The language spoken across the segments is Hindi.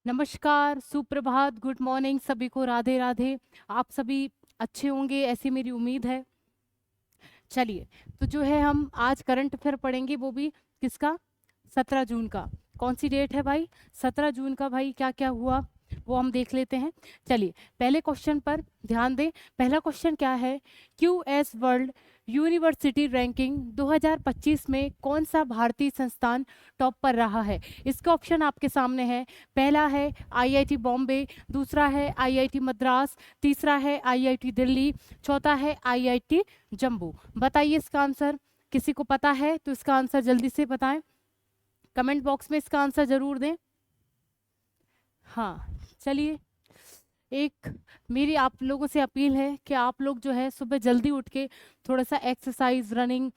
नमस्कार, सुप्रभात, गुड मॉर्निंग सभी को, राधे राधे। आप सभी अच्छे होंगे ऐसी मेरी उम्मीद है। चलिए, तो जो है हम आज करंट अफेयर पढ़ेंगे, वो भी किसका? 17 जून का। कौन सी डेट है भाई? 17 जून का। भाई क्या क्या हुआ वो हम देख लेते हैं। चलिए, पहले क्वेश्चन पर ध्यान दें। पहला क्वेश्चन क्या है? क्यूएस वर्ल्ड यूनिवर्सिटी रैंकिंग 2025 में कौन सा भारतीय संस्थान टॉप पर रहा है? इसका ऑप्शन आपके सामने है। पहला है आईआईटी बॉम्बे, दूसरा है आईआईटी मद्रास, तीसरा है आईआईटी दिल्ली, चौथा है आईआईटी जम्मू। बताइए इसका आंसर। किसी को पता है तो इसका आंसर जल्दी से बताएं, कमेंट बॉक्स में इसका आंसर जरूर दें। हाँ, चलिए, एक मेरी आप लोगों से अपील है कि आप लोग जो है सुबह जल्दी उठ के थोड़ा सा एक्सरसाइज, रनिंग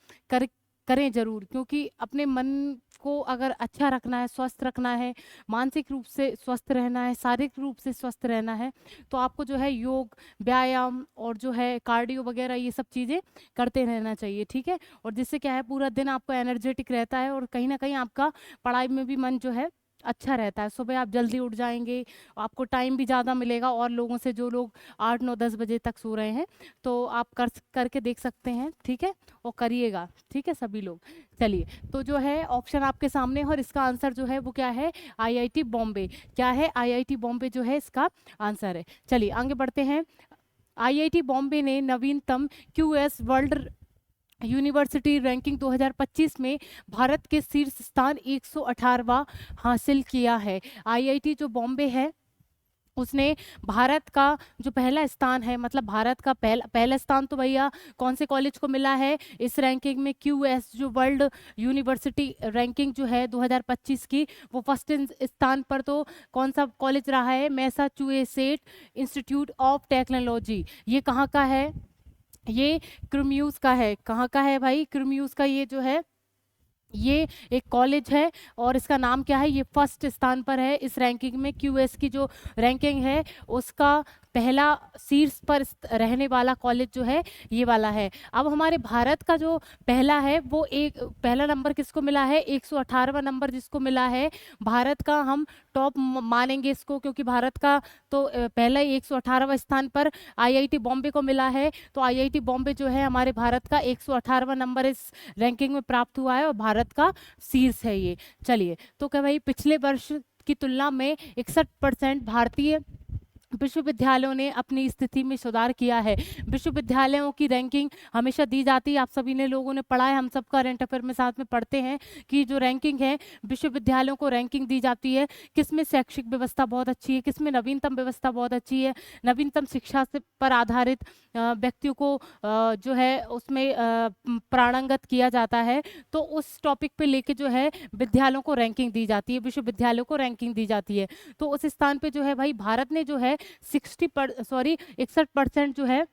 करें जरूर, क्योंकि अपने मन को अगर अच्छा रखना है, स्वस्थ रखना है, मानसिक रूप से स्वस्थ रहना है, शारीरिक रूप से स्वस्थ रहना है, तो आपको जो है योग, व्यायाम और जो है कार्डियो वगैरह ये सब चीज़ें करते रहना चाहिए, ठीक है। और जिससे क्या है, पूरा दिन आपको एनर्जेटिक रहता है और कहीं ना कहीं आपका पढ़ाई में भी मन जो है अच्छा रहता है। सुबह आप जल्दी उठ जाएंगे, आपको टाइम भी ज़्यादा मिलेगा और लोगों से, जो लोग 8 9 10 बजे तक सो रहे हैं, तो आप करके देख सकते हैं, ठीक है। और करिएगा, ठीक है सभी लोग। चलिए, तो जो है ऑप्शन आपके सामने है और इसका आंसर जो है वो क्या है? आईआईटी बॉम्बे। क्या है? आईआईटी बॉम्बे जो है इसका आंसर है। चलिए आगे बढ़ते हैं। आईआईटी बॉम्बे ने नवीनतम क्यूएस वर्ल्ड यूनिवर्सिटी रैंकिंग 2025 में भारत के शीर्ष स्थान 118वां हासिल किया है। आईआईटी जो बॉम्बे है, उसने भारत का जो पहला स्थान है, मतलब भारत का पहला पहला स्थान तो भैया कौन से कॉलेज को मिला है इस रैंकिंग में? क्यूएस जो वर्ल्ड यूनिवर्सिटी रैंकिंग जो है 2025 की, वो फर्स्ट स्थान पर तो कौन सा कॉलेज रहा है? Massachusetts institute of technology. ये कहाँ का है? ये क्रूम्यूज का है। कहाँ का है भाई? क्रूम्यूज का ये जो है, ये एक कॉलेज है और इसका नाम क्या है? ये फर्स्ट स्थान पर है इस रैंकिंग में। क्यूएस की जो रैंकिंग है उसका पहला शीर्ष पर रहने वाला कॉलेज जो है ये वाला है। अब हमारे भारत का जो पहला है, वो एक पहला नंबर किसको मिला है? 118वां नंबर जिसको मिला है, भारत का हम टॉप मानेंगे इसको, क्योंकि भारत का तो पहला ही 118वां स्थान पर आईआईटी बॉम्बे को मिला है। तो आईआईटी बॉम्बे जो है हमारे भारत का 118वां नंबर इस रैंकिंग में प्राप्त हुआ है और भारत का शीर्ष है ये। चलिए, तो क्या भाई, पिछले वर्ष की तुलना में 61% भारतीय विश्वविद्यालयों ने अपनी स्थिति में सुधार किया है। विश्वविद्यालयों की रैंकिंग हमेशा दी जाती है, आप सभी ने लोगों ने पढ़ा है, हम सब करंट अफेयर में साथ में पढ़ते हैं कि जो रैंकिंग है, विश्वविद्यालयों को रैंकिंग दी जाती है, किसमें शैक्षिक व्यवस्था बहुत अच्छी है, किसमें नवीनतम व्यवस्था बहुत अच्छी है, नवीनतम शिक्षा से पर आधारित व्यक्तियों को जो है उसमें प्राणंगत किया जाता है। तो उस टॉपिक पे लेके जो है विद्यालयों को रैंकिंग दी जाती है, विश्वविद्यालयों को रैंकिंग दी जाती है। तो उस स्थान पे जो है भाई, भारत ने जो है 61% जो है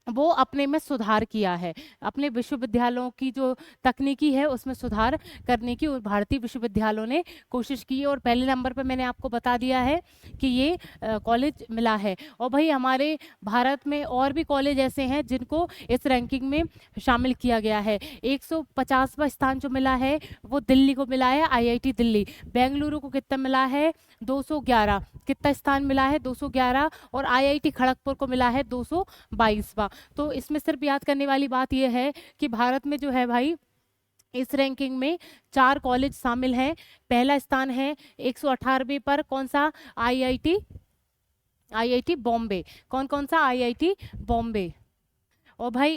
वो अपने में सुधार किया है। अपने विश्वविद्यालयों की जो तकनीकी है उसमें सुधार करने की और भारतीय विश्वविद्यालयों ने कोशिश की है। और पहले नंबर पर मैंने आपको बता दिया है कि ये कॉलेज मिला है। और भाई हमारे भारत में और भी कॉलेज ऐसे हैं जिनको इस रैंकिंग में शामिल किया गया है। 150वां स्थान जो मिला है वो दिल्ली को मिला है, आईआईटी दिल्ली। बेंगलुरु को कितना मिला है? 211। कितना स्थान मिला है? 211। और आईआईटी खड़गपुर को मिला है 222वां। तो इसमें सिर्फ याद करने वाली बात यह है कि भारत में जो है भाई, इस रैंकिंग में 4 कॉलेज शामिल हैं। पहला स्थान है 118वें पर, कौन सा? IIT IIT Bombay. कौन कौन सा? आईआईटी बॉम्बे। और भाई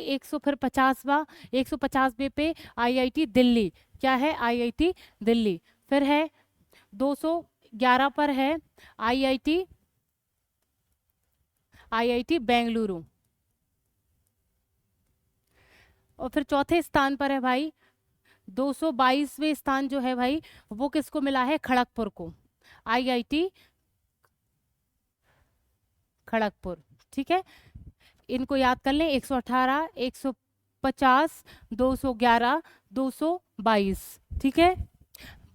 150वें पे आईआईटी दिल्ली। क्या है? आईआईटी दिल्ली। फिर है 211 पर है आईआईटी आईआईटी बेंगलुरु। और फिर चौथे स्थान पर है भाई, 222वें स्थान जो है भाई, वो किसको मिला है? खड़गपुर को, आईआईटी खड़गपुर। ठीक है, इनको याद कर लें। 118, 150, 211, 222। ठीक है,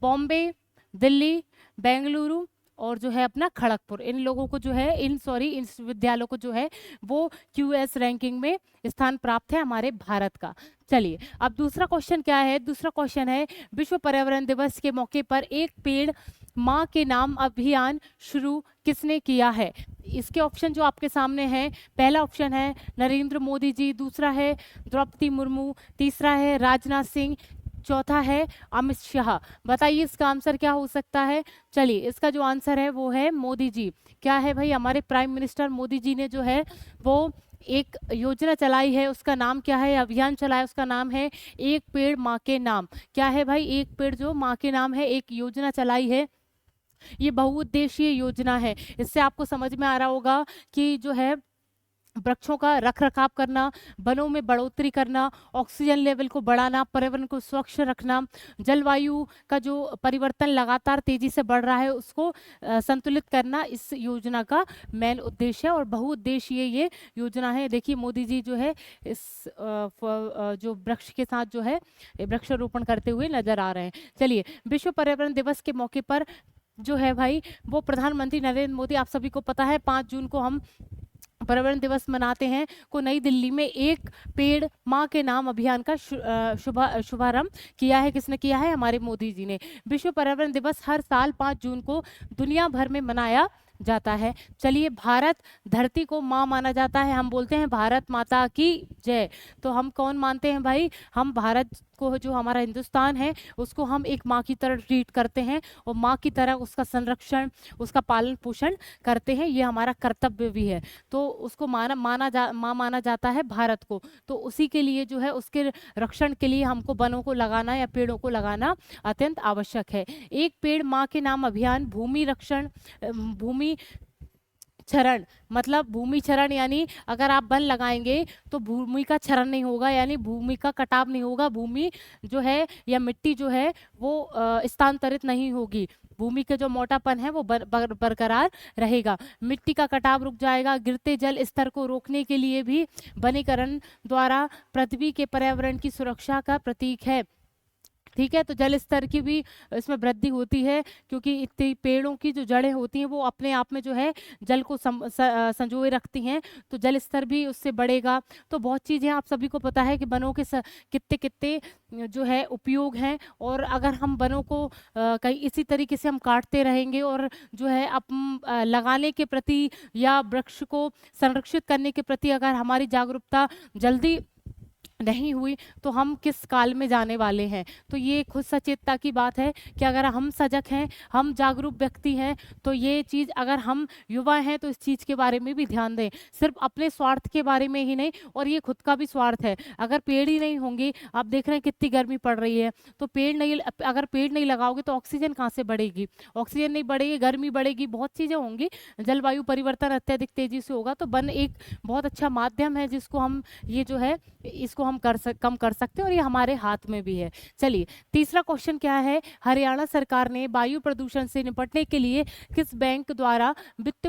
बॉम्बे, दिल्ली, बेंगलुरु और जो है अपना खड़गपुर, इन लोगों को जो है, इन विश्वविद्यालयों को जो है वो क्यूएस रैंकिंग में स्थान प्राप्त है हमारे भारत का। चलिए, अब दूसरा क्वेश्चन क्या है? दूसरा क्वेश्चन है, विश्व पर्यावरण दिवस के मौके पर एक पेड़ माँ के नाम अभियान शुरू किसने किया है? इसके ऑप्शन जो आपके सामने हैं, पहला ऑप्शन है नरेंद्र मोदी जी, दूसरा है द्रौपदी मुर्मू, तीसरा है राजनाथ सिंह, चौथा है अमित शाह। बताइए इसका आंसर क्या हो सकता है? चलिए इसका जो आंसर है वो है मोदी जी। क्या है भाई, हमारे प्राइम मिनिस्टर मोदी जी ने जो है वो एक योजना चलाई है, उसका नाम क्या है, अभियान चलाया, उसका नाम है एक पेड़ माँ के नाम। क्या है भाई, एक पेड़ जो माँ के नाम है, एक योजना चलाई है, ये बहुउद्देशीय योजना है। इससे आपको समझ में आ रहा होगा कि जो है वृक्षों का रख रखाव करना, वनों में बढ़ोतरी करना, ऑक्सीजन लेवल को बढ़ाना, पर्यावरण को स्वच्छ रखना, जलवायु का जो परिवर्तन लगातार तेजी से बढ़ रहा है उसको संतुलित करना इस योजना का मेन उद्देश्य है और बहुउद्देशीय ये योजना है। देखिए मोदी जी जो है इस जो वृक्ष के साथ जो है वृक्षारोपण करते हुए नजर आ रहे हैं। चलिए, विश्व पर्यावरण दिवस के मौके पर जो है भाई वो प्रधानमंत्री नरेंद्र मोदी, आप सभी को पता है 5 जून को हम पर्यावरण दिवस मनाते हैं, को नई दिल्ली में एक पेड़ माँ के नाम अभियान का शुभारंभ किया है। किसने किया है? हमारे मोदी जी ने। विश्व पर्यावरण दिवस हर साल 5 जून को दुनिया भर में मनाया जाता है। चलिए, भारत धरती को माँ माना जाता है, हम बोलते हैं भारत माता की जय। तो हम कौन मानते हैं भाई? हम भारत को, जो हमारा हिंदुस्तान है, उसको हम एक माँ की तरह ट्रीट करते हैं और माँ की तरह उसका संरक्षण, उसका पालन पोषण करते हैं, ये हमारा कर्तव्य भी है। तो उसको माँ माना जाता है भारत को। तो उसी के लिए जो है उसके रक्षण के लिए हमको वनों को लगाना या पेड़ों को लगाना अत्यंत आवश्यक है। एक पेड़ माँ के नाम अभियान भूमि रक्षण, भूमि क्षरण, मतलब भूमि क्षरण यानी अगर आप वन लगाएंगे तो भूमि का क्षरण नहीं होगा, यानी भूमि का कटाव नहीं होगा, भूमि जो है या मिट्टी जो है वो स्थानांतरित नहीं होगी, भूमि के जो मोटापन है वो बरकरार रहेगा, मिट्टी का कटाव रुक जाएगा। गिरते जल स्तर को रोकने के लिए भी वनीकरण द्वारा पृथ्वी के पर्यावरण की सुरक्षा का प्रतीक है। ठीक है, तो जल स्तर की भी इसमें वृद्धि होती है, क्योंकि इतनी पेड़ों की जो जड़ें होती हैं वो अपने आप में जो है जल को संजोए रखती हैं, तो जल स्तर भी उससे बढ़ेगा। तो बहुत चीज़ें आप सभी को पता है कि वनों के कितने कितने जो है उपयोग हैं, और अगर हम वनों को कहीं इसी तरीके से हम काटते रहेंगे और जो है लगाने के प्रति या वृक्ष को संरक्षित करने के प्रति अगर हमारी जागरूकता जल्दी नहीं हुई तो हम किस काल में जाने वाले हैं। तो ये खुद सचेतता की बात है कि अगर हम सजग हैं, हम जागरूक व्यक्ति हैं, तो ये चीज़, अगर हम युवा हैं तो इस चीज़ के बारे में भी ध्यान दें, सिर्फ अपने स्वार्थ के बारे में ही नहीं, और ये खुद का भी स्वार्थ है। अगर पेड़ ही नहीं होंगे, आप देख रहे हैं कितनी गर्मी पड़ रही है, तो पेड़ नहीं, अगर पेड़ नहीं लगाओगे तो ऑक्सीजन कहाँ से बढ़ेगी, ऑक्सीजन नहीं बढ़ेगी, गर्मी बढ़ेगी, बहुत चीज़ें होंगी, जलवायु परिवर्तन अत्यधिक तेजी से होगा। तो वन एक बहुत अच्छा माध्यम है जिसको हम ये जो है इसको हम कम कर सकते हैं, और ये हमारे हाथ में भी है। चलिए, तीसरा क्वेश्चन क्या है? हरियाणा सरकार ने वायु प्रदूषण से निपटने के लिए किस बैंक द्वारा वित्त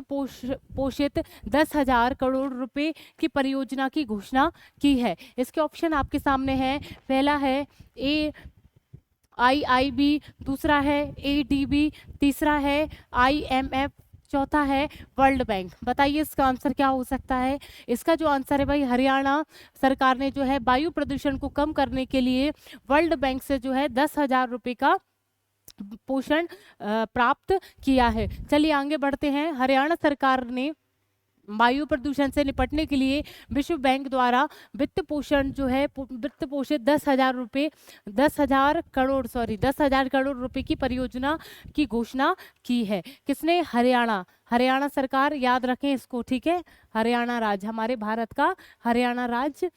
पोषित 10,000 करोड़ रुपए की परियोजना की घोषणा की है? इसके ऑप्शन आपके सामने हैं। पहला है AIIB, दूसरा है ADB, तीसरा है IMF, चौथा है वर्ल्ड बैंक। बताइए इसका आंसर क्या हो सकता है? इसका जो आंसर है भाई, हरियाणा सरकार ने जो है वायु प्रदूषण को कम करने के लिए वर्ल्ड बैंक से जो है 10,000 रुपए का पोषण प्राप्त किया है। चलिए आगे बढ़ते हैं। हरियाणा सरकार ने वायु प्रदूषण से निपटने के लिए विश्व बैंक द्वारा वित्त पोषित 10,000 करोड़ रुपए की परियोजना की घोषणा की है। किसने? हरियाणा सरकार, याद रखें इसको, ठीक है। हरियाणा राज्य, हमारे भारत का हरियाणा राज्य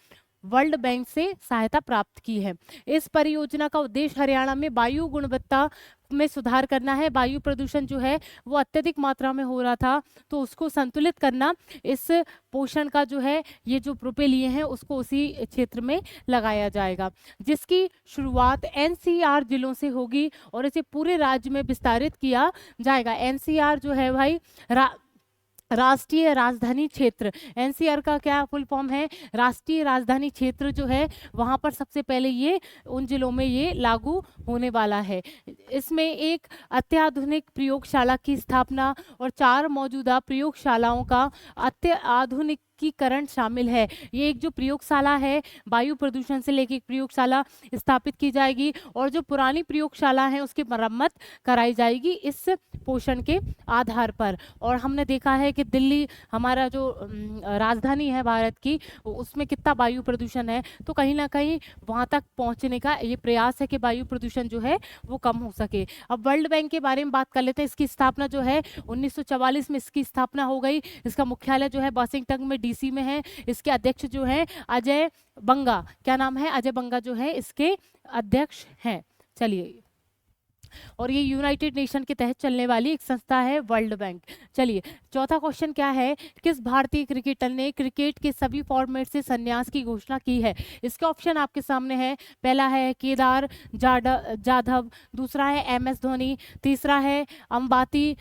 वर्ल्ड बैंक से सहायता प्राप्त की है। इस परियोजना का उद्देश्य हरियाणा में वायु गुणवत्ता में सुधार करना है। वायु प्रदूषण जो है वो अत्यधिक मात्रा में हो रहा था, तो उसको संतुलित करना। इस पोषण का जो है ये जो रुपए लिए हैं उसको उसी क्षेत्र में लगाया जाएगा, जिसकी शुरुआत NCR जिलों से होगी और इसे पूरे राज्य में विस्तारित किया जाएगा। NCR जो है भाई राष्ट्रीय राजधानी क्षेत्र, NCR का क्या फुल फॉर्म है? राष्ट्रीय राजधानी क्षेत्र जो है वहाँ पर सबसे पहले ये उन जिलों में ये लागू होने वाला है। इसमें एक अत्याधुनिक प्रयोगशाला की स्थापना और 4 मौजूदा प्रयोगशालाओं का अत्याधुनिक आधुनिकीकरण शामिल है। ये एक जो प्रयोगशाला है, वायु प्रदूषण से लेके एक प्रयोगशाला स्थापित की जाएगी और जो पुरानी प्रयोगशाला है उसकी मरम्मत कराई जाएगी इस पोषण के आधार पर। और हमने देखा है कि दिल्ली हमारा जो राजधानी है भारत की, उसमें कितना वायु प्रदूषण है, तो कहीं ना कहीं वहाँ तक पहुँचने का ये प्रयास है कि वायु प्रदूषण जो है वो कम हो सके। अब वर्ल्ड बैंक के बारे में बात कर लेते हैं। इसकी स्थापना जो है 1944 में इसकी स्थापना हो गई। इसका मुख्यालय जो है वाशिंगटन में डीसी में है। इसके अध्यक्ष जो है अजय बंगा, क्या नाम है, अजय बंगा जो है इसके अध्यक्ष हैं। चलिए, और ये यूनाइटेड नेशन के तहत चलने वाली एक संस्था है वर्ल्ड बैंक। चलिए, चौथा क्वेश्चन क्या है, किस भारतीय क्रिकेटर ने क्रिकेट के सभी फॉर्मेट से संन्यास की घोषणा की है? इसके ऑप्शन आपके सामने है। पहला है केदार जाधव, दूसरा है MS धोनी, तीसरा है अंबाती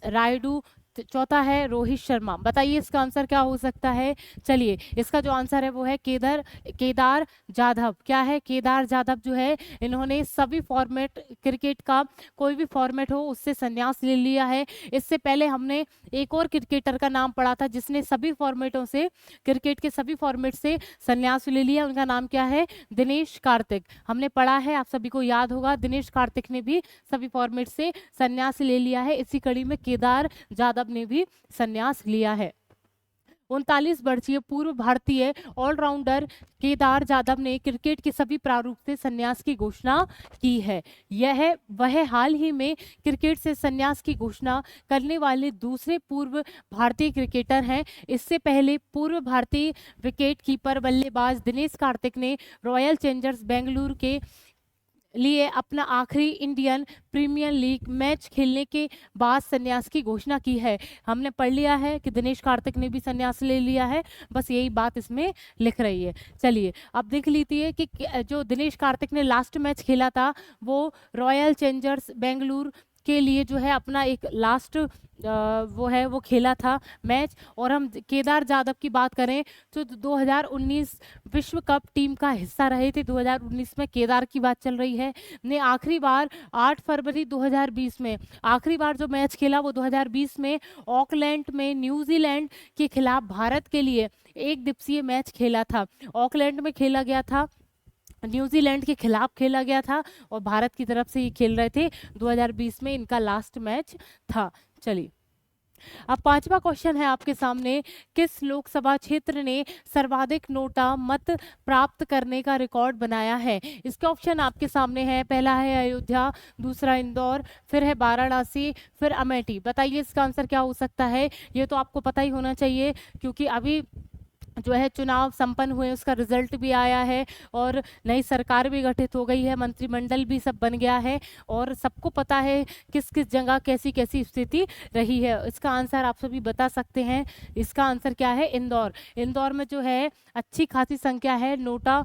रायडू, चौथा है रोहित शर्मा। बताइए इसका आंसर क्या हो सकता है? चलिए, इसका जो आंसर है वो है केदार जाधव। क्या है? केदार जाधव जो है इन्होंने सभी फॉर्मेट, क्रिकेट का कोई भी फॉर्मेट हो उससे संन्यास ले लिया है। इससे पहले हमने एक और क्रिकेटर का नाम पढ़ा था जिसने सभी फॉर्मेटों से, क्रिकेट के सभी फॉर्मेट से संन्यास ले लिया। उनका नाम क्या है? दिनेश कार्तिक। हमने पढ़ा है, आप सभी को याद होगा, दिनेश कार्तिक ने भी सभी फॉर्मेट से संन्यास ले लिया है। इसी कड़ी में केदार जाधव ने भी संन्यास लिया है। 39 वर्षीय पूर्व भारतीय ऑलराउंडर केदार जाधव ने क्रिकेट के सभी प्रारूप से संन्यास की घोषणा की है। वह हाल ही में क्रिकेट से संन्यास की घोषणा करने वाले दूसरे पूर्व भारतीय क्रिकेटर हैं। इससे पहले पूर्व भारतीय विकेट कीपर बल्लेबाज दिनेश कार्तिक ने रॉयल चैलेंजर्स बेंगलुरु के लिए अपना आखिरी इंडियन प्रीमियर लीग मैच खेलने के बाद संन्यास की घोषणा की है। हमने पढ़ लिया है कि दिनेश कार्तिक ने भी संन्यास ले लिया है, बस यही बात इसमें लिख रही है। चलिए, अब देख लीजिए कि जो दिनेश कार्तिक ने लास्ट मैच खेला था वो रॉयल चैलेंजर्स बेंगलुरु के लिए जो है अपना एक लास्ट वो खेला था मैच। और हम केदार जाधव की बात करें तो 2019 विश्व कप टीम का हिस्सा रहे थे। 2019 में केदार की बात चल रही है। ने आखिरी बार 8 फरवरी 2020 में आखिरी बार जो मैच खेला वो 2020 में ऑकलैंड में न्यूजीलैंड के खिलाफ भारत के लिए एक दिवसीय मैच खेला था। ऑकलैंड में खेला गया था, न्यूजीलैंड के खिलाफ खेला गया था और भारत की तरफ से ये खेल रहे थे। 2020 में इनका लास्ट मैच था। चलिए, अब पांचवा क्वेश्चन है आपके सामने, किस लोकसभा क्षेत्र ने सर्वाधिक नोटा मत प्राप्त करने का रिकॉर्ड बनाया है? इसके ऑप्शन आपके सामने है। पहला है अयोध्या, दूसरा इंदौर, फिर है वाराणसी, फिर अमेठी। बताइए इसका आंसर क्या हो सकता है? ये तो आपको पता ही होना चाहिए क्योंकि अभी जो है चुनाव संपन्न हुए, उसका रिजल्ट भी आया है और नई सरकार भी गठित हो गई है, मंत्रिमंडल भी सब बन गया है और सबको पता है किस किस जगह कैसी कैसी स्थिति रही है। इसका आंसर आप सभी बता सकते हैं। इसका आंसर क्या है? इंदौर। इंदौर में जो है अच्छी खासी संख्या है नोटा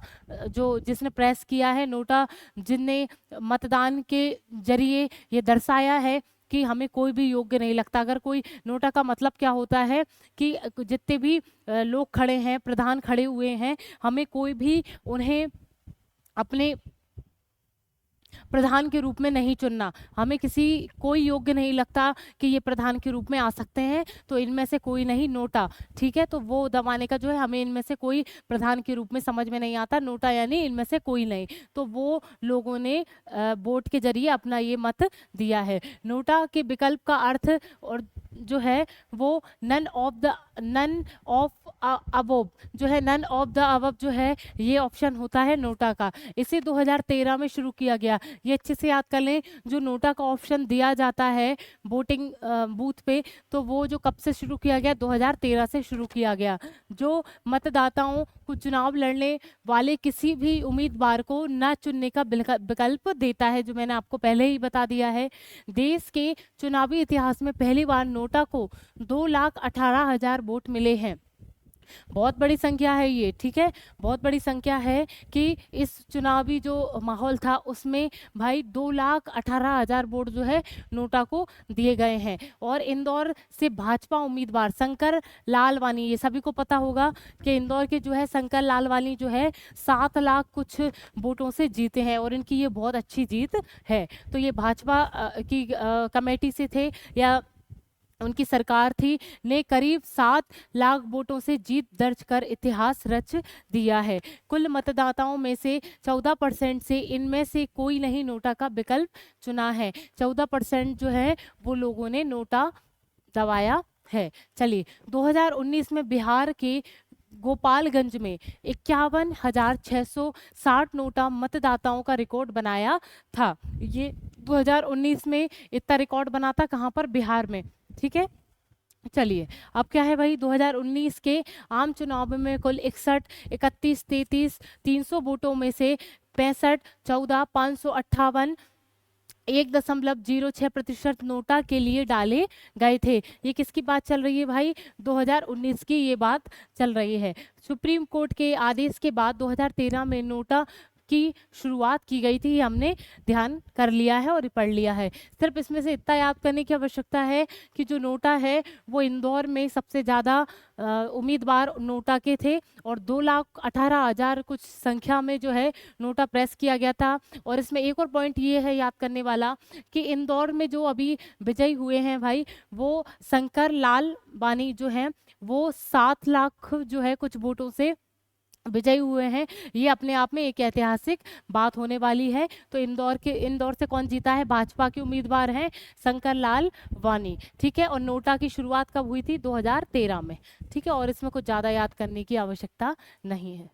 जो जिसने प्रेस किया है, नोटा जिनने मतदान के जरिए ये दर्शाया है कि हमें कोई भी योग्य नहीं लगता। अगर कोई नोटा का मतलब क्या होता है कि जितने भी लोग खड़े हैं, प्रधान खड़े हुए हैं, हमें कोई भी उन्हें अपने प्रधान के रूप में नहीं चुनना। हमें कोई योग्य नहीं लगता कि ये प्रधान के रूप में आ सकते हैं, तो इनमें से कोई नहीं, नोटा। ठीक है, तो वो दबाने का जो है हमें इनमें से कोई प्रधान के रूप में समझ में नहीं आता। नोटा यानी इनमें से कोई नहीं, तो वो लोगों ने वोट के जरिए अपना ये मत दिया है। नोटा के विकल्प का अर्थ और जो है वो नन ऑफ अबव जो है, नन ऑफ द अबव जो है ये ऑप्शन होता है नोटा का। इसे 2013 में शुरू किया गया। ये अच्छे से याद कर लें, जो नोटा का ऑप्शन दिया जाता है वोटिंग बूथ पे, तो वो जो कब से शुरू किया गया? 2013 से शुरू किया गया। जो मतदाताओं को चुनाव लड़ने वाले किसी भी उम्मीदवार को न चुनने का विकल्प देता है, जो मैंने आपको पहले ही बता दिया है। देश के चुनावी इतिहास में पहली बार नोटा को 2,18,000 वोट मिले हैं। बहुत बड़ी संख्या है ये, ठीक है, बहुत बड़ी संख्या है कि इस चुनावी जो माहौल था उसमें भाई 2,18,000 वोट जो है नोटा को दिए गए हैं। और इंदौर से भाजपा उम्मीदवार शंकर लालवानी, ये सभी को पता होगा कि इंदौर के जो है शंकर लालवानी जो है 7 लाख कुछ वोटों से जीते हैं और इनकी ये बहुत अच्छी जीत है। तो ये भाजपा की कमेटी से थे या उनकी सरकार थी, ने करीब 7 लाख वोटों से जीत दर्ज कर इतिहास रच दिया है। कुल मतदाताओं में से 14% से इनमें से कोई नहीं नोटा का विकल्प चुना है। 14% जो है वो लोगों ने नोटा दबाया है। चलिए, 2019 में बिहार के गोपालगंज में 51,660 नोटा मतदाताओं का रिकॉर्ड बनाया था। ये 2019 में इतना रिकॉर्ड बना था कहाँ पर? बिहार में। ठीक है, चलिए अब क्या है भाई, 2019 के आम चुनाव में कुल 61, 31, 33, 300 वोटों में से 65, 14, 558, 1.06% नोटा के लिए डाले गए थे। ये किसकी बात चल रही है भाई? 2019 की ये बात चल रही है। सुप्रीम कोर्ट के आदेश के बाद 2013 में नोटा की शुरुआत की गई थी, हमने ध्यान कर लिया है और पढ़ लिया है। सिर्फ इसमें से इतना याद करने की आवश्यकता है कि जो नोटा है वो इंदौर में सबसे ज़्यादा उम्मीदवार नोटा के थे और 2,18,000 कुछ संख्या में जो है नोटा प्रेस किया गया था। और इसमें एक और पॉइंट ये है याद करने वाला कि इंदौर में जो अभी विजयी हुए हैं भाई, वो शंकर लाल वानी जो हैं वो 7 लाख जो है कुछ वोटों से विजयी हुए हैं। ये अपने आप में एक ऐतिहासिक बात होने वाली है। तो इंदौर से कौन जीता है? भाजपा के उम्मीदवार हैं शंकर लाल वानी। ठीक है, और नोटा की शुरुआत कब हुई थी? 2013 में। ठीक है, और इसमें कुछ ज़्यादा याद करने की आवश्यकता नहीं है।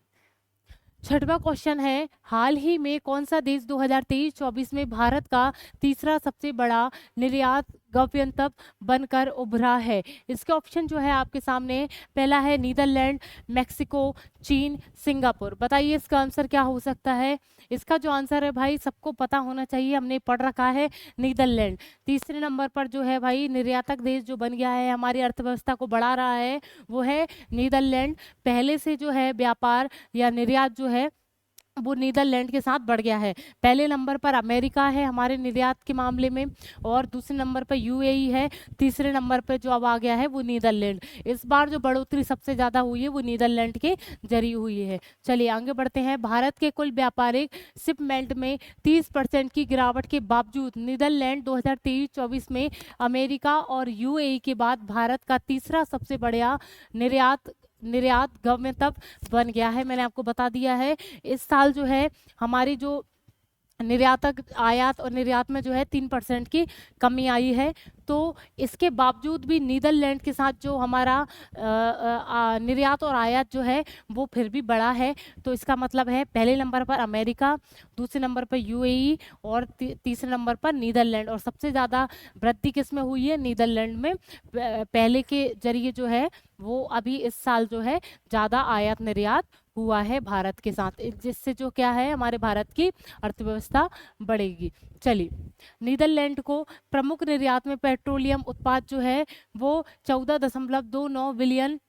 छठवां क्वेश्चन है, हाल ही में कौन सा देश 2023-24 में भारत का तीसरा सबसे बड़ा निर्यात गंतव्य बनकर उभरा है? इसके ऑप्शन जो है आपके सामने, पहला है नीदरलैंड, मेक्सिको, चीन, सिंगापुर। बताइए इसका आंसर क्या हो सकता है? इसका जो आंसर है भाई सबको पता होना चाहिए, हमने पढ़ रखा है, नीदरलैंड। तीसरे नंबर पर जो है भाई निर्यातक देश जो बन गया है, हमारी अर्थव्यवस्था को बढ़ा रहा है, वो है नीदरलैंड। पहले से जो है व्यापार या निर्यात जो है वो नीदरलैंड के साथ बढ़ गया है। पहले नंबर पर अमेरिका है हमारे निर्यात के मामले में, और दूसरे नंबर पर यूएई है, तीसरे नंबर पर जो अब आ गया है वो नीदरलैंड। इस बार जो बढ़ोतरी सबसे ज़्यादा हुई है वो नीदरलैंड के जरिए हुई है। चलिए आगे बढ़ते हैं। भारत के कुल व्यापारिक शिपमेंट में 30% की गिरावट के बावजूद नीदरलैंड 2023-24 में अमेरिका और यूएई के बाद भारत का तीसरा सबसे बड़ा निर्यात गंतव्य बन गया है। मैंने आपको बता दिया है इस साल जो है हमारी जो निर्यातक आयात और निर्यात में जो है 3% की कमी आई है। तो इसके बावजूद भी नीदरलैंड के साथ जो हमारा निर्यात और आयात जो है वो फिर भी बढ़ा है। तो इसका मतलब है पहले नंबर पर अमेरिका, दूसरे नंबर पर यूएई और तीसरे नंबर पर नीदरलैंड। और सबसे ज़्यादा वृद्धि किस में हुई है? नीदरलैंड में। पहले के जरिए जो है वो अभी इस साल जो है ज़्यादा आयात निर्यात हुआ है भारत के साथ, जिससे जो क्या है हमारे भारत की अर्थव्यवस्था बढ़ेगी। चलिए, नीदरलैंड को प्रमुख निर्यात में पेट्रोलियम उत्पाद जो है वो 14.29 बिलियन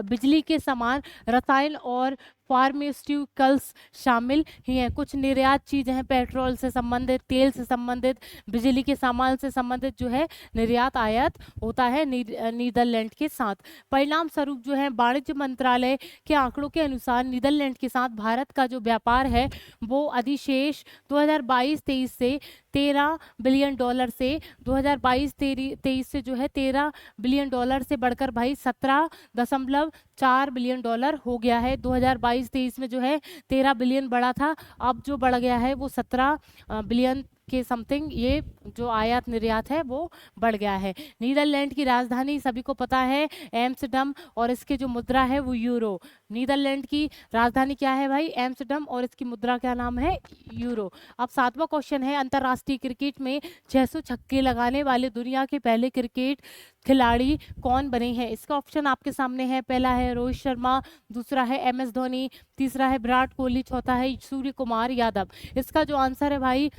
बिजली के समान रसायन और फार्मास्यूटिकल्स शामिल ही हैं। कुछ निर्यात चीज़ें हैं पेट्रोल से संबंधित, तेल से संबंधित, बिजली के सामान से संबंधित जो है निर्यात आयात होता है नीदरलैंड के साथ। परिणाम स्वरूप जो है वाणिज्य मंत्रालय के आंकड़ों के अनुसार नीदरलैंड के साथ भारत का जो व्यापार है वो अधिशेष 2022-23 से $13 बिलियन से 2022-23 से जो है $13 बिलियन से बढ़कर भाई $17.4 बिलियन हो गया है। 2022-23 में जो है 13 बिलियन बढ़ा था, अब जो बढ़ गया है वो 17 बिलियन के समथिंग ये जो आयात निर्यात है वो बढ़ गया है। नीदरलैंड की राजधानी सभी को पता है एम्स्टर्डम, और इसकी जो मुद्रा है वो यूरो। नीदरलैंड की राजधानी क्या है भाई? एम्स्टर्डम, और इसकी मुद्रा क्या नाम है? यूरो। अब सातवां क्वेश्चन है, अंतर्राष्ट्रीय क्रिकेट में 600 छक्के लगाने वाले दुनिया के पहले क्रिकेट खिलाड़ी कौन बने हैं? इसका ऑप्शन आपके सामने है। पहला है रोहित शर्मा, दूसरा है MS धोनी, तीसरा है विराट कोहली, चौथा है सूर्य कुमार यादव। इसका जो आंसर है भाई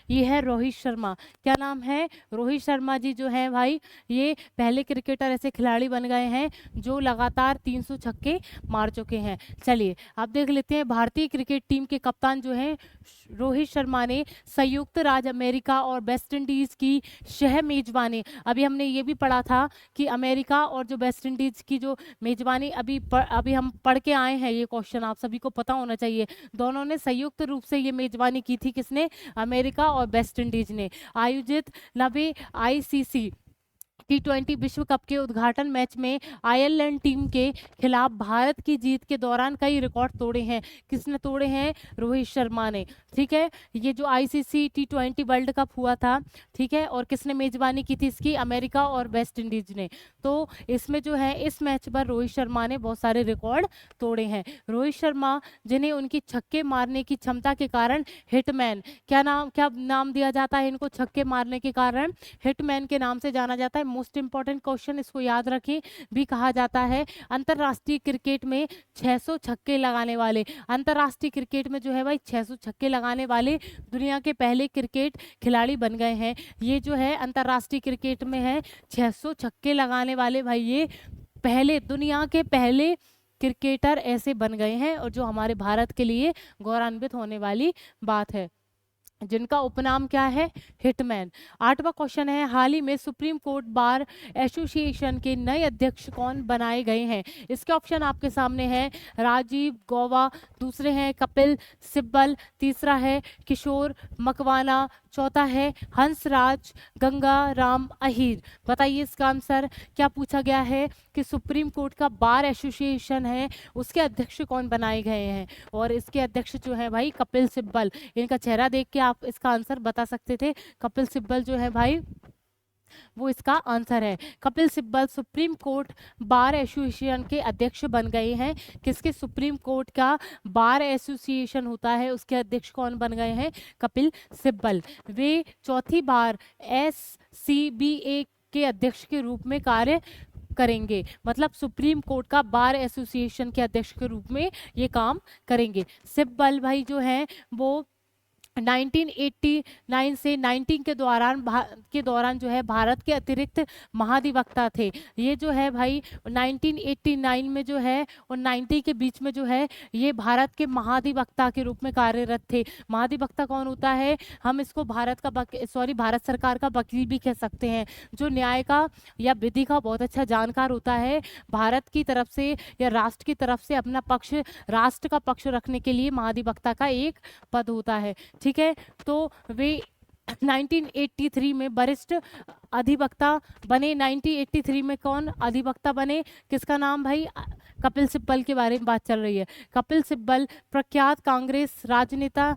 ये है रोहित शर्मा। क्या नाम है? रोहित शर्मा जी जो है भाई ये पहले क्रिकेटर ऐसे खिलाड़ी बन गए हैं जो लगातार 300 छक्के मार चुके हैं। चलिए अब देख लेते हैं भारतीय क्रिकेट टीम के कप्तान जो हैं रोहित शर्मा ने संयुक्त राज्य अमेरिका और वेस्ट इंडीज की सह मेजबानी, अभी हमने ये भी पढ़ा था कि अमेरिका और जो वेस्ट इंडीज की जो मेजबानी अभी हम पढ़ के आए हैं, ये क्वेश्चन आप सभी को पता होना चाहिए। दोनों ने संयुक्त रूप से ये मेजबानी की थी, किसने? अमेरिका और वेस्ट इंडीज ने। आयोजित 90 ICC T20 विश्व कप के उद्घाटन मैच में आयरलैंड टीम के खिलाफ भारत की जीत के दौरान कई रिकॉर्ड तोड़े हैं। किसने तोड़े हैं? रोहित शर्मा ने। ठीक है, ये जो ICC T20 वर्ल्ड कप हुआ था, ठीक है, और किसने मेजबानी की थी इसकी? अमेरिका और वेस्ट इंडीज ने। तो इसमें जो है इस मैच पर रोहित शर्मा ने बहुत सारे रिकॉर्ड तोड़े हैं। रोहित शर्मा, जिन्हें उनकी छक्के मारने की क्षमता के कारण हिटमैन, क्या नाम दिया जाता है इनको? छक्के मारने के कारण हिटमैन के नाम से जाना जाता है। मोस्ट इंपॉर्टेंट क्वेश्चन, इसको याद रखें, भी कहा जाता है अंतरराष्ट्रीय क्रिकेट में 600 छक्के लगाने वाले। अंतरराष्ट्रीय क्रिकेट में जो है भाई 600 छक्के लगाने वाले दुनिया के पहले क्रिकेट खिलाड़ी बन गए हैं। ये जो है अंतरराष्ट्रीय क्रिकेट में है 600 छक्के लगाने वाले भाई, ये पहले, दुनिया के पहले क्रिकेटर ऐसे बन गए हैं, और जो हमारे भारत के लिए गौरवान्वित होने वाली बात है, जिनका उपनाम क्या है? हिटमैन। 8वां क्वेश्चन है, हाल ही में सुप्रीम कोर्ट बार एसोसिएशन के नए अध्यक्ष कौन बनाए गए हैं? इसके ऑप्शन आपके सामने है, राजीव गौबा, दूसरे हैं कपिल सिब्बल, तीसरा है किशोर मकवाना, चौथा है हंसराज गंगाराम अहीर। बताइए इसका आंसर। क्या पूछा गया है कि सुप्रीम कोर्ट का बार एसोसिएशन है, उसके अध्यक्ष कौन बनाए गए हैं? और इसके अध्यक्ष जो है भाई कपिल सिब्बल। इनका चेहरा देख के आप इसका आंसर बता सकते थे। कपिल सिब्बल जो है भाई वो इसका आंसर है। Kapil Sibal supreme court bar association के अध्यक्ष बन गए हैं। किसके? सुप्रीम कोर्ट का बार एसोसिएशन होता है, उसके अध्यक्ष कौन बन गए हैं? कपिल सिब्बल। वे चौथी बार SCBA के अध्यक्ष के रूप में कार्य करेंगे, मतलब सुप्रीम कोर्ट का बार एसोसिएशन के अध्यक्ष के रूप में ये काम करेंगे। सिब्बल भाई जो हैं वो 1989 से 19 के दौरान जो है भारत के अतिरिक्त महाधिवक्ता थे। ये जो है भाई 1989 में जो है और 90 के बीच में जो है ये भारत के महाधिवक्ता के रूप में कार्यरत थे। महाधिवक्ता कौन होता है? हम इसको भारत सरकार का वकील भी कह सकते हैं, जो न्याय का या विधि का बहुत अच्छा जानकार होता है। भारत की तरफ से या राष्ट्र की तरफ से अपना पक्ष, राष्ट्र का पक्ष रखने के लिए महाधिवक्ता का एक पद होता है। ठीक है, तो वे 1983 में वरिष्ठ अधिवक्ता बने। 1983 में कौन अधिवक्ता बने? किसका नाम भाई? कपिल सिब्बल के बारे में बात चल रही है। कपिल सिब्बल प्रख्यात कांग्रेस राजनेता,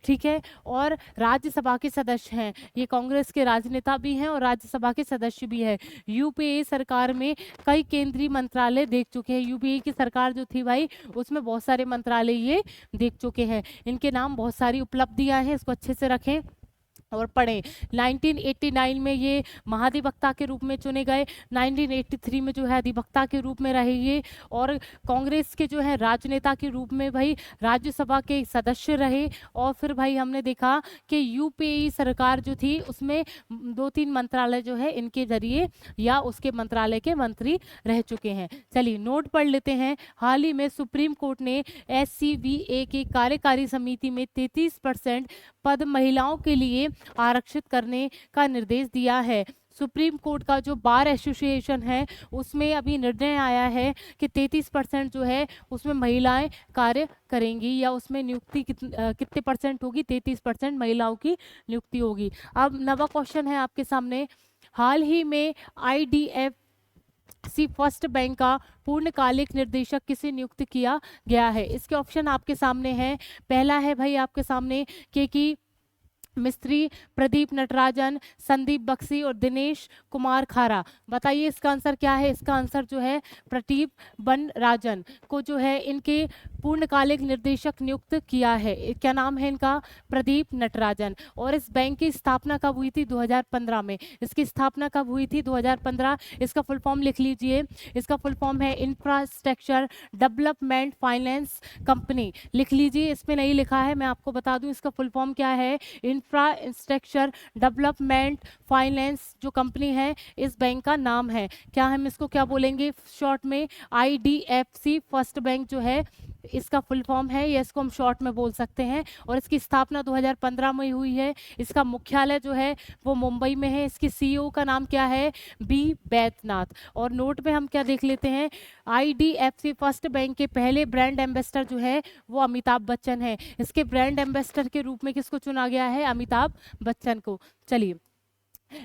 ठीक है, और राज्यसभा के सदस्य हैं। ये कांग्रेस के राजनेता भी हैं और राज्यसभा के सदस्य भी है। UPA सरकार में कई केंद्रीय मंत्रालय देख चुके हैं। UPA की सरकार जो थी भाई उसमें बहुत सारे मंत्रालय ये देख चुके हैं। इनके नाम बहुत सारी उपलब्धियां हैं, इसको अच्छे से रखें और पढ़ें। 1989 में ये महाधिवक्ता के रूप में चुने गए। 1983 में जो है अधिवक्ता के रूप में रहे ये, और कांग्रेस के जो है राजनेता के रूप में भाई राज्यसभा के सदस्य रहे। और फिर भाई हमने देखा कि UPA सरकार जो थी उसमें 2-3 मंत्रालय जो है इनके जरिए या उसके मंत्रालय के मंत्री रह चुके हैं। चलिए नोट पढ़ लेते हैं। हाल ही में सुप्रीम कोर्ट ने SCBA की कार्यकारी समिति में 33% पद महिलाओं के लिए आरक्षित करने का निर्देश दिया है। सुप्रीम कोर्ट का जो बार एसोसिएशन है उसमें अभी निर्णय आया है कि 33% जो है उसमें महिलाएं कार्य करेंगी, या उसमें नियुक्ति कितने परसेंट होगी? 33% महिलाओं की नियुक्ति होगी। अब नवा क्वेश्चन है आपके सामने, हाल ही में IDFC फर्स्ट बैंक का पूर्णकालिक निर्देशक किसे नियुक्त किया गया है? इसके ऑप्शन आपके सामने हैं। पहला है भाई आपके सामने KK मिस्त्री, प्रदीप नटराजन, संदीप बख्शी और दिनेश कुमार खारा। बताइए इसका आंसर क्या है? इसका आंसर जो है प्रदीप बनराजन को जो है इनके पूर्णकालिक निर्देशक नियुक्त किया है। क्या नाम है इनका? प्रदीप नटराजन। और इस बैंक की स्थापना कब हुई थी? 2015 में। इसकी स्थापना कब हुई थी? 2015। इसका फुल फॉर्म लिख लीजिए। इसका फुल फॉर्म है इंफ्रास्ट्रक्चर डेवलपमेंट फाइनेंस कंपनी। लिख लीजिए, इस पे नहीं लिखा है, मैं आपको बता दूं इसका फुल फॉर्म क्या है। इंफ्रास्ट्रक्चर डेवलपमेंट फाइनेंस जो कंपनी है इस बैंक का नाम है। क्या हम इसको क्या बोलेंगे शॉर्ट में? IDFC फर्स्ट बैंक जो है इसका फुल फॉर्म है, या इसको हम शॉर्ट में बोल सकते हैं। और इसकी स्थापना 2015 में हुई है। इसका मुख्यालय जो है वो मुंबई में है। इसकी CEO का नाम क्या है? B बैद्यनाथ। और नोट में हम क्या देख लेते हैं? IDFC फर्स्ट बैंक के पहले ब्रांड एम्बेसडर जो है वो अमिताभ बच्चन है। इसके ब्रांड एम्बेसडर के रूप में किसको चुना गया है? अमिताभ बच्चन को। चलिए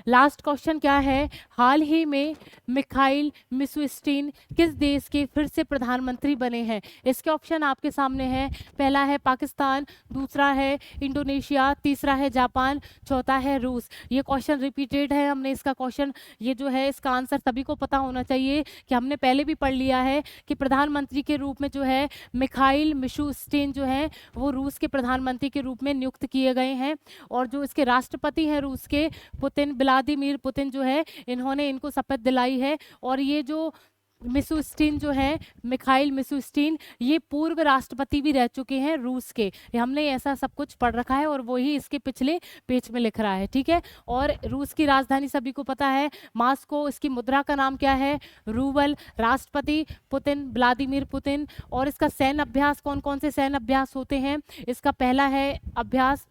लास्ट क्वेश्चन क्या है, हाल ही में मिखाइल मिशुस्टिन किस देश के फिर से प्रधानमंत्री बने हैं? इसके ऑप्शन आपके सामने हैं। पहला है पाकिस्तान, दूसरा है इंडोनेशिया, तीसरा है जापान, चौथा है रूस। ये क्वेश्चन रिपीटेड है, हमने इसका क्वेश्चन, ये जो है इसका आंसर सभी को पता होना चाहिए कि हमने पहले भी पढ़ लिया है कि प्रधानमंत्री के रूप में जो है मिखाइल मिशुस्टिन जो है वो रूस के प्रधानमंत्री के रूप में नियुक्त किए गए हैं। और जो इसके राष्ट्रपति हैं रूस के, पुतिन, व्लादिमीर पुतिन जो है, इन्होंने इनको शपथ दिलाई है। और ये जो मिशुस्टिन जो है, मिखाइल मिशुस्टिन, ये पूर्व राष्ट्रपति भी रह चुके हैं रूस के। ये हमने ऐसा सब कुछ पढ़ रखा है और वही इसके पिछले पेज में लिख रहा है, ठीक है। और रूस की राजधानी सभी को पता है, मास्को। इसकी मुद्रा का नाम क्या है? रूबल। राष्ट्रपति पुतिन, व्लादिमीर पुतिन। और इसका सैन्य अभ्यास, कौन कौन से सैन्य अभ्यास होते हैं? इसका पहला है अभ्यास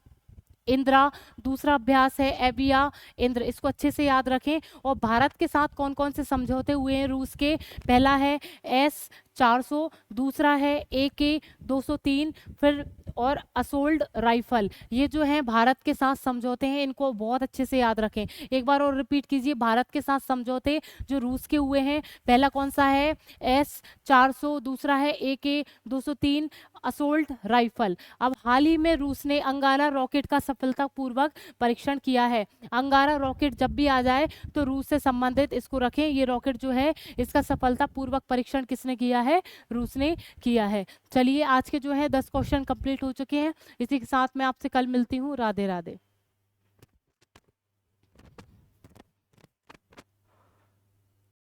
इंद्रा, दूसरा अभ्यास है एबिया इंद्र, इसको अच्छे से याद रखें। और भारत के साथ कौन कौन से समझौते हुए हैं रूस के? पहला है S-400, दूसरा है AK-203, फिर और असोल्ड राइफल। ये जो है भारत के साथ समझौते हैं, इनको बहुत अच्छे से याद रखें। एक बार और रिपीट कीजिए, भारत के साथ समझौते जो रूस के हुए हैं, पहला कौन सा है? S-400, दूसरा है AK-203 असोल्ट राइफल। अब हाल ही में रूस ने अंगारा रॉकेट का सफलतापूर्वक परीक्षण किया है। अंगारा रॉकेट जब भी आ जाए तो रूस से संबंधित इसको रखें। ये रॉकेट जो है इसका सफलतापूर्वक परीक्षण किसने किया है? रूस ने किया है। चलिए, आज के जो है 10 क्वेश्चन कंप्लीट हो चुके हैं। इसी के साथ मैं आपसे कल मिलती हूँ। राधे राधे।